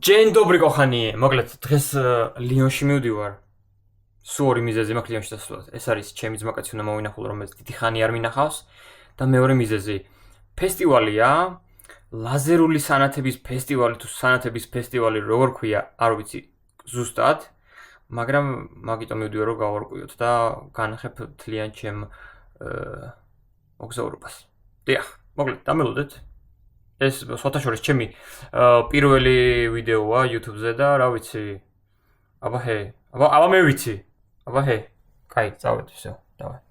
Dzień dobry kochani, მოკლედ დღეს ლიონში მივდივარ. სულ ორი მიზეზი მაქვს ლიონში დასვლას. ეს არის ჩემი ძმაკაცი უნდა მოვინახულო, რომელიც დიდი ხანი არ მინახავს და მეორე მიზეზი ფესტივალია, ლაზერული სანათების ფესტივალი თუ სანათების ფესტივალი როგორ ქვია, არ ვიცი ზუსტად, მაგრამ მაგიტომ მივდივარ რომ გავარკვიოთ და განახებ თლიან ჩემ მოგზაურობას. დიახ, მოკლედ დამელოდეთ. ეს სხვათაშორის ჩემი პირველი ვიდეოა YouTube-ზე და რა ვიცი. აბა მე ვიცი. აბა ჰე. კაი, წავედი всё. Давай.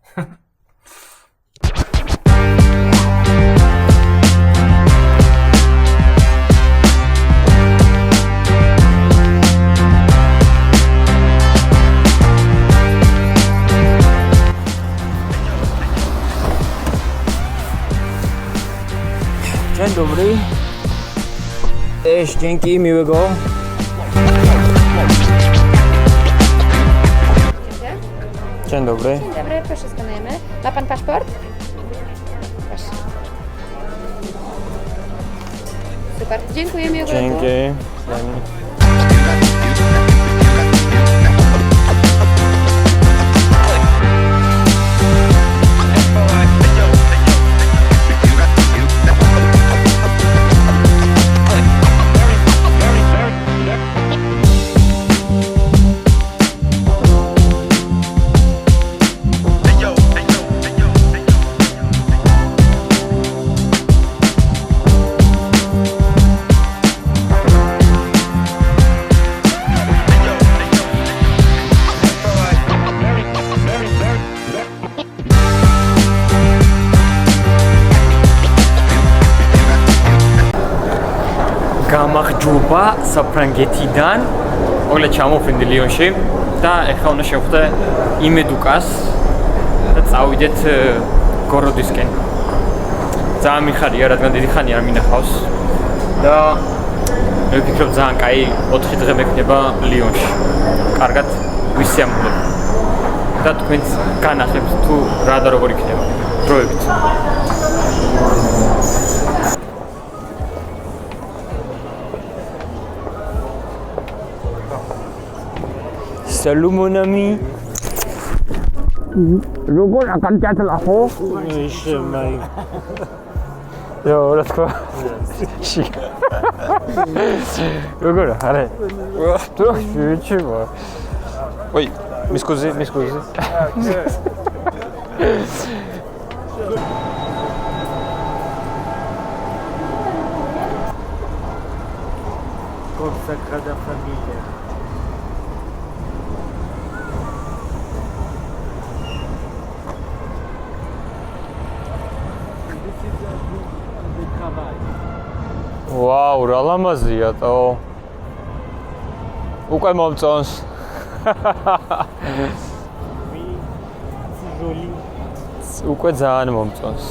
Dzień dobry. Też dzięki, miłego. Dzień dobry. Dzień dobry, proszę skanujemy. Ma pan paszport? Proszę. Super, dziękuję, miłego. Dzięki. გამარჯობა საფრანგეთიდან. მოგლე ჩამოვფრინდი ლიონში და ეხლა უნდა შევხვდე იმედუკას და წავიდეთ გოროდისკენ. ძალიან მიხარია, რადგან დიდი ხანი არ მინახავს და მე ვფიქრობ ძალიან კაი 4 დღე მექნება ლიონში. კარგად ვისიამოვნებ. და თქვენც განახებთ თუ რა და როგორ იქნება დროებით. Salut mon ami. Როგორ აკანჭატლა ხო? Ishmai. Yo, let's go. როგორ არა? Tu შეიძლება. Ой, mi scusi. Consagrada família. Wow, რა ლამაზია თო. უკვე მომწონს. Joli. უკვე ძალიან მომწონს.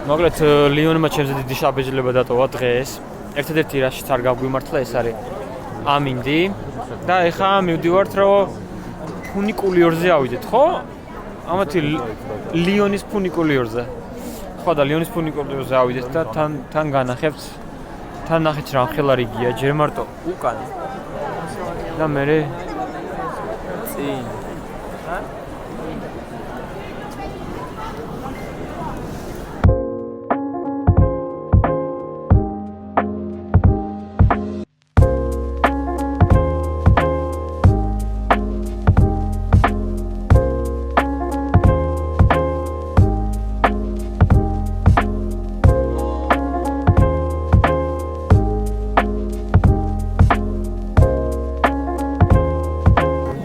მოკლედ ლიონმა ჩემზე დიდი შაბეჭდილება დატოვა დღეს. ერთადერთი რაშიც არ გავგვიმართლა ეს არის ამინდი და ეხლა მივდივართ რომ ფუნიკულიორზე ავიდეთ, ხო? ამათი ლიონის ფუნიკულიორზე. ხო და ლიონის ფუნიკულიორზე ავიდეთ და თან განახებთ. თან ნახეთ რა ხელარიგია, ჯერ მარტო უკან. და მე წინ.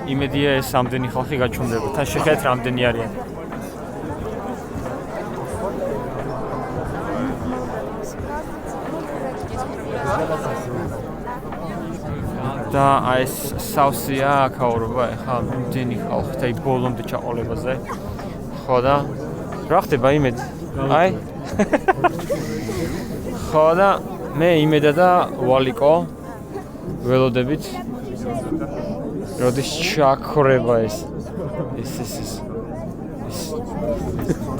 იმედია ეს ამდენი ხალხი გაჩვენდება. თან შეხედეთ რამდენი არიან. და აი ეს სავსეა აქაურობა ეხლა ამდენი ხალხი და ბოლომდე ჩაყოლებაზე. ხო და რა ხდება იმედი? აი ხო და მე იმედა და ვალიკო ველოდებით როდის ჩაქრება ეს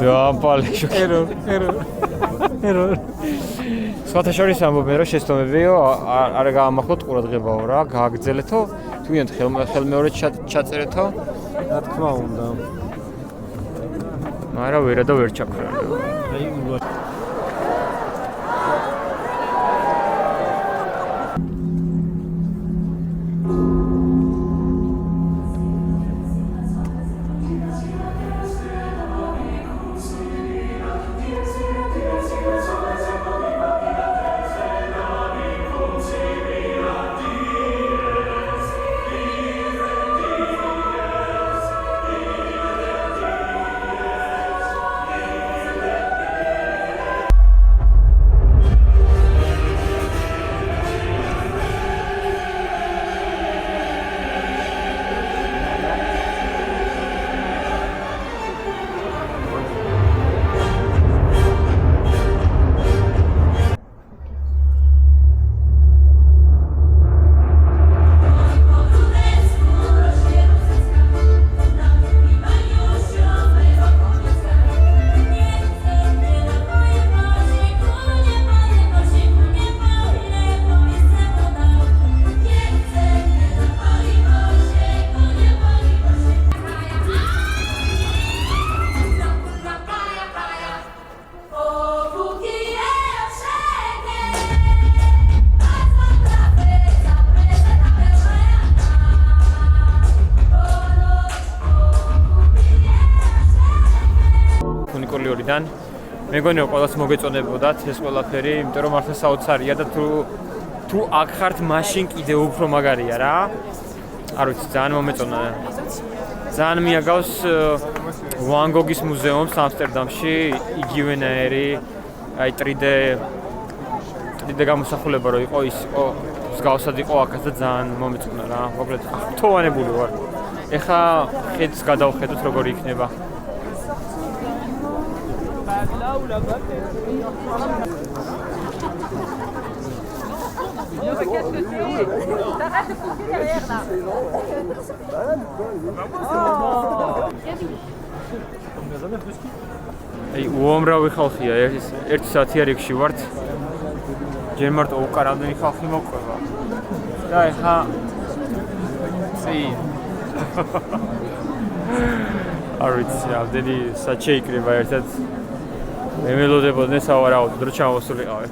დაამპალე შოკერო. სხვათა შორის ამბობენ რომ შეცდომებიო არ გაამახოთ ყურადღებაო რა, გააგრძელეთო, თუნდაც ხელმეორედ ჩაწერეთო. რა თქმა უნდა. მაგრამ ვერა და ვერ ჩაქრალიო. აი ფუნიკულიორიდან მეგონი რომ ყველას მოგეწონებოდათ ეს ყველაფერი, იმიტომ რომ მართლა საოცარია და თუ აქ ხართ, მაშინ კიდე უფრო მაგარია რა. არ ვიცი, ძალიან მომეწონა. ძალიან მიაგავს ვან გოგის მუზეუმს ამსტერდამში, იგივენაერი, აი 3D გამოსახულება რო იყო, ის იყო მსგავსად იყო აქაც და ძალიან მომეწონა რა. მოკლედ, თოვანებული ვარ. ეხა ხედს გადავხედოთ როგორი იქნება. აი უამრავი ხალხია, 1 საათია რიგში ვართ. ჯერ მარტო უკან რამდენი ხალხი მოყვება. და ეხა წინ არ ვიცი, რამდენი საათი შეიკრება ერთად. მე მელოდებოდნენ სავარაუდოდ რომ ჩამოსულიყავი.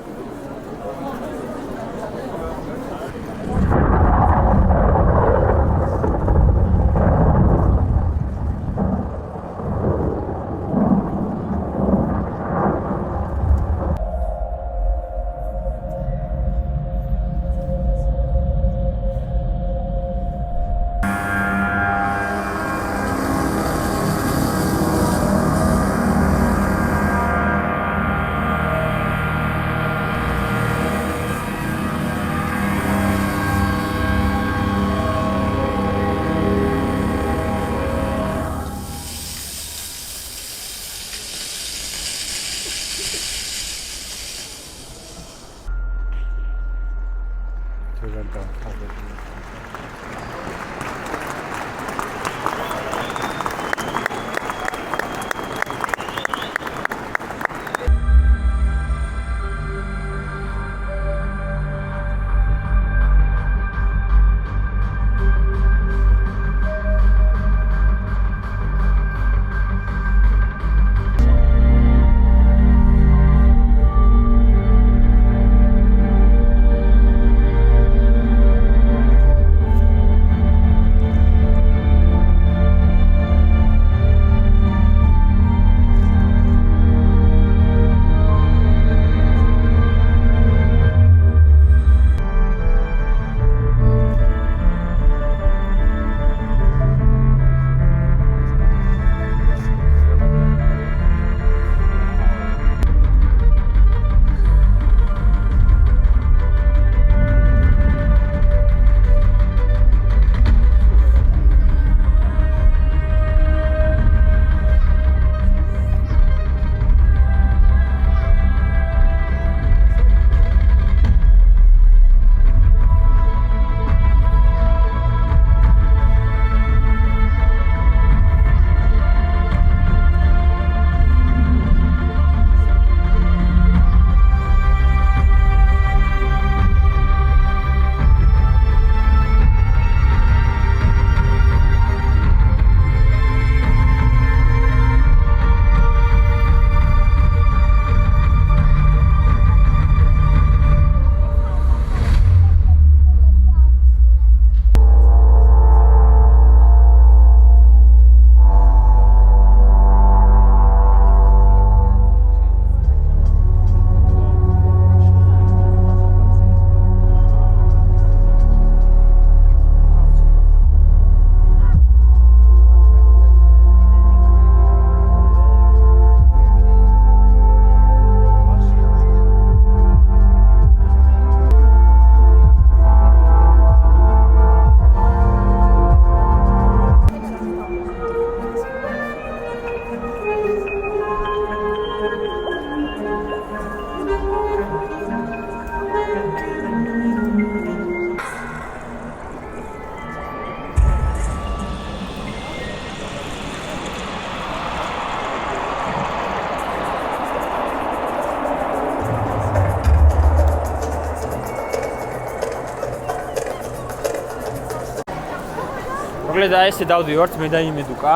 მოგლედ აი ესე დავდივართ მე და იმედუკა.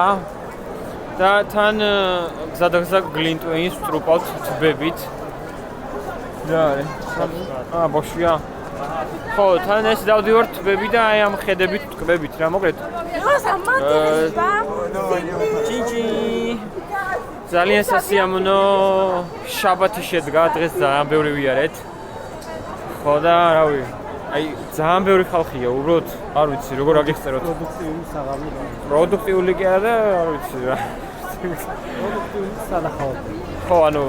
და თან გზადაგზა გლინტვეინს ვტრუპავთ თბებით. და ბოშია. ხო, თან ეს დავდივართ თბები და აი ამ ხედებით ტკბებით რა მოგლედ. ჩინჩი. ძალიან სასიამოვნო შაბათი შედგა, დღეს ძალიან ბევრი ვიარეთ. ხო და რავი, აი ძალიან ბევრი ხალხია, უბრალოდ არ ვიცი როგორ აგიხსენოთ. პროდუქტიული საღამო. პროდუქტიული კი არა და არ ვიცი რა. პროდუქტიული სანახაობი. ხო, ანუ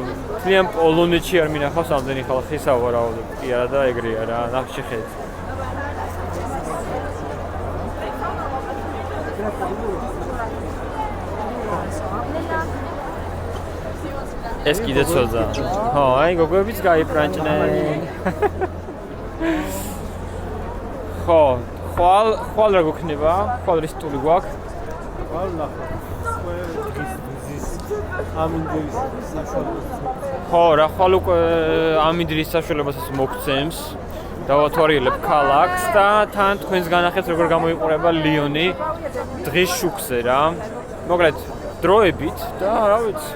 ძალიან პოლონეთში არ მინახავს ამდენი ხალხი სავარაუდოდ კი არა და ეგრეა რა, ნახში ხედ. ეს კიდე ცოძა. ხო, აი გოგოებიც გაიპრანჭნენ. ხო, ხვალ რა გქნება? ხვალ რესტული გვაქვს? ხვალ ნახო. ის ამინდრის საშუალებას. ხო, რა ხვალ უკვე ამინდრის საშუალებასაც მოგცემს. დავათვალიერებ ქალაქს და თან თქვენს განახეთ როგორ გამოიყურება ლიონი დღის შუქზე რა. მოგლედ დროებით და რა ვიცი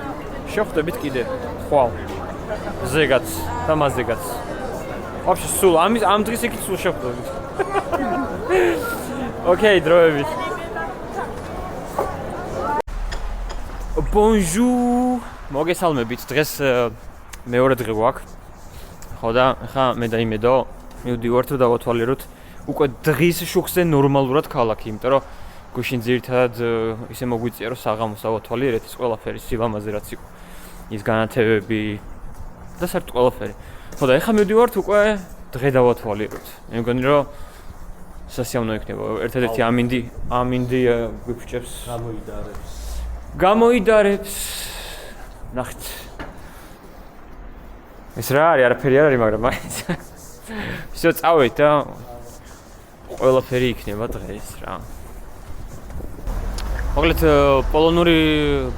შევხვდებით კიდე ხვალ ზეგაც და მასზეგაც. Вообще სულ ამ დღის იქით სულ შევხვდებით. ოკეი, დროებით. Bonjour. მოგესალმებით. დღეს მეორე დღე გვაქვს. ხო და ხა მე და იმედო მივდივართ და დავათვალიეროთ უკვე დღის შუქზე ნორმალურად ქალაქი, იმიტომ რომ გუშინ ძირითადად ისე მოგვიწია რომ საღამოს დავათვალიერეთ ის ყველაფერი სილამაზე რაც იყო. ის განათებები და საერთოდ ყველაფერი. ხო და ეხლა მივდივართ უკვე დღე დავათვალიეროთ. მე მგონი რომ სასიამოვნო იქნება. ერთადერთი ამინდი გვიფრჩებს. გამოიდარებს. ნახეთ. ეს რა არის, არაფერი არ არის, მაგრამ მაინც. ისე წავედით და ყველაფერი იქნება დღეს რა. მოგლეთ პოლონური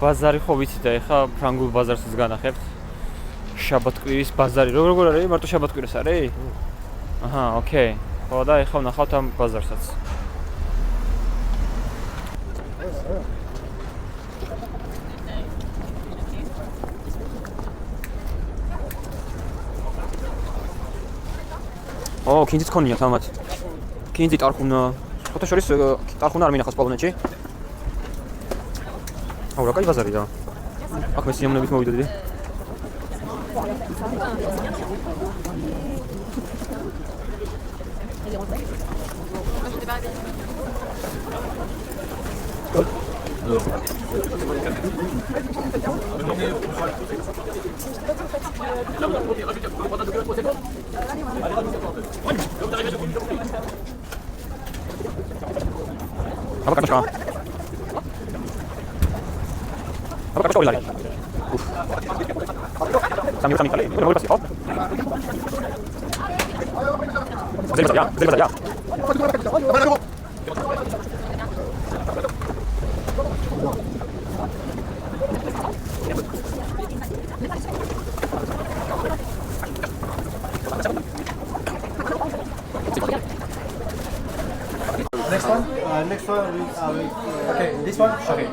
ბაზარი ხო ვიცით და ეხა ფრანგულ ბაზარსაც განახებთ. შაბათკვირის ბაზარი. როგორ არის? მარტო შაბათკვირას არის? აჰა, ოკეი. ხო და ეხა ვნახავთ ამ ბაზარსაც. ო, კინძიც ქონია თამათ. კინძი ტარხუნა. ხოთა შორის ტარხუნა არ მინახავს პოლონეთში. აუ, რა კაი ბაზარი და. აქ მე სიამოვნებით მოვიდოდი. Apa kacau? Apa kacau lagi? Sambil kali. Boleh kasih. Oh. Zil ya. Next one okay, this one. Okay.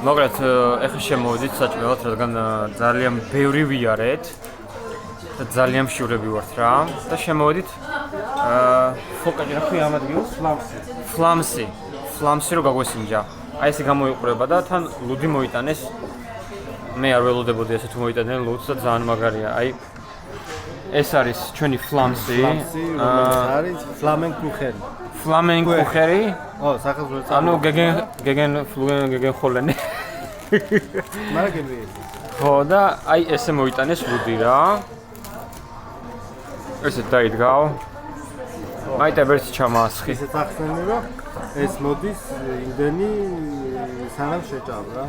მოგლეთ, ეხლა შემოვიდით საჭმელად, რადგან ძალიან ბევრი ვიარეთ და ძალიან მშივრები ვართ რა. და შემოვიდით ფოკაჭი რა ქვია ამ ადგილს? ფლამსი რო გაგვესინჯა. აი ესე გამოიყურება და თან ლუდი მოიტანეს. მე არ ველოდებოდი ესე თუ მოიტანენ ლუდს და ძალიან მაგარია. აი ეს არის ჩვენი ფლამსი. არის ფლამენკუხენი. ფლამენკუხერი? ო, სახელმწიფო. ანუ გეგენ ხოლენი. მაგრამ გები. ხო და აი ესე მოიტანეს ლუდი რა. ესე დაიდგავ. მაიტებ ერთი ჩამაასხი. ისე წახსნენი რომ ეს მოდის იმდენი სანამ შეჭამ რა.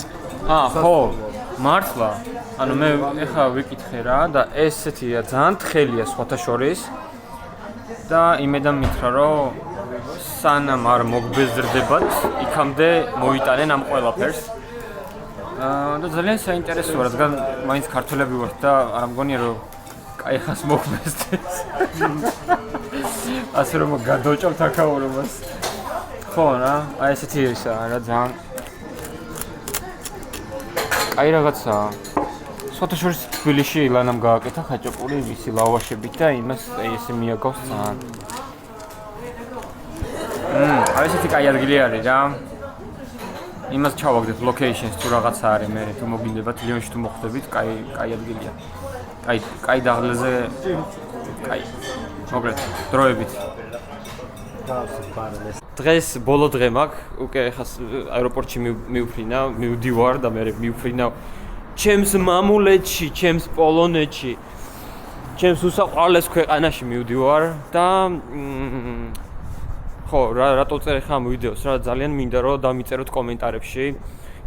ხო, მართლა. ანუ მე ეხლა ვიკითხე რა და ესეთია ძალიან თხელია სხვათა შორის. და იმედან მითხრა რომ სანამ არ მოგბეზრდებათ, იქამდე მოიტანენ ამ ყველაფერს. და ძალიან საინტერესოა, რადგან მაინც ქართველები ვართ და არ მგონია რომ კაი ხას მოგვესდეს. ასე რომ გადავჭამთ აქაურობას. ხო რა, აი ესეთი ისაა რა ძალიან. აი რაღაცა. სოთაშორის თბილისში ილანამ გააკეთა ხაჭაპური ვისი ლავაშებით და იმას ესე მიაგავს ძალიან. აი ესეთი კაი ადგილი არის რა. იმას ჩავაგდეთ locations თუ რაღაცა არის მე თუ მოგინდებათ ლიონში თუ მოხვდებით, კაი ადგილია. კაი დაღლაზე კაი. მოგრეთ დროებით. დღეს ბოლო დღე მაქვს, უკვე ხა აეროპორტში მივფრინა, მივდივარ და მე მივფრინა ჩემს მამულეთში, ჩემს პოლონეთში, ჩემს უსაყვარლეს ქვეყანაში მივდივარ და ხო, რატო წერე ხა ამ ვიდეოს, რა ძალიან მინდა რომ დამიწეროთ კომენტარებში.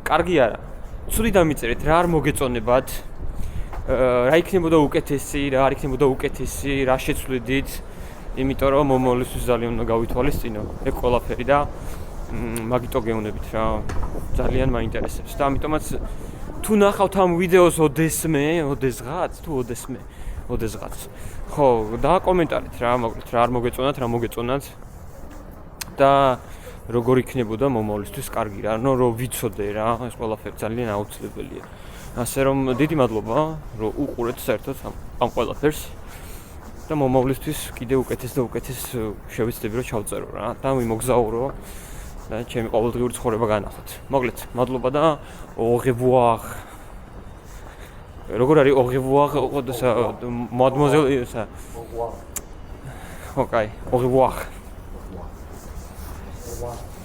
კარგი არა. ცუდი დამიწერეთ, რა არ მოგეწონებათ. რა იქნებოდა უკეთესი, რა არ იქნებოდა უკეთესი, რა შეცვლიდით. იმიტომ რომ მომავლისთვის ძალიან უნდა გავითვალისწინო ეგ ყველაფერი და მაგიტო გეუნებით რა. ძალიან მაინტერესებს და ამიტომაც თუ ნახავთ ამ ვიდეოს ოდესღაც თუ ოდესღაც. ხო, და კომენტარით რა, მოკლედ რა არ მოგეწონათ, რა მოგეწონათ. და როგორ იქნებოდა მომავლისთვის კარგი რა, რომ ვიცოდე რა, ეს ყველაფერი ძალიან აუცილებელია. ასე რომ დიდი მადლობა, რომ უყურეთ საერთოდ ამ ყველაფერს და მომავლისთვის კიდე უკეთეს და უკეთეს შევეცდები რომ ჩავწერო რა და მიმოგზაურო და ჩემი ყოველდღიური ცხოვრება განახოთ. მოკლედ, მადლობა და au revoir. როგორ არის au revoir, mademoiselle ça. Okay, au revoir. Wow.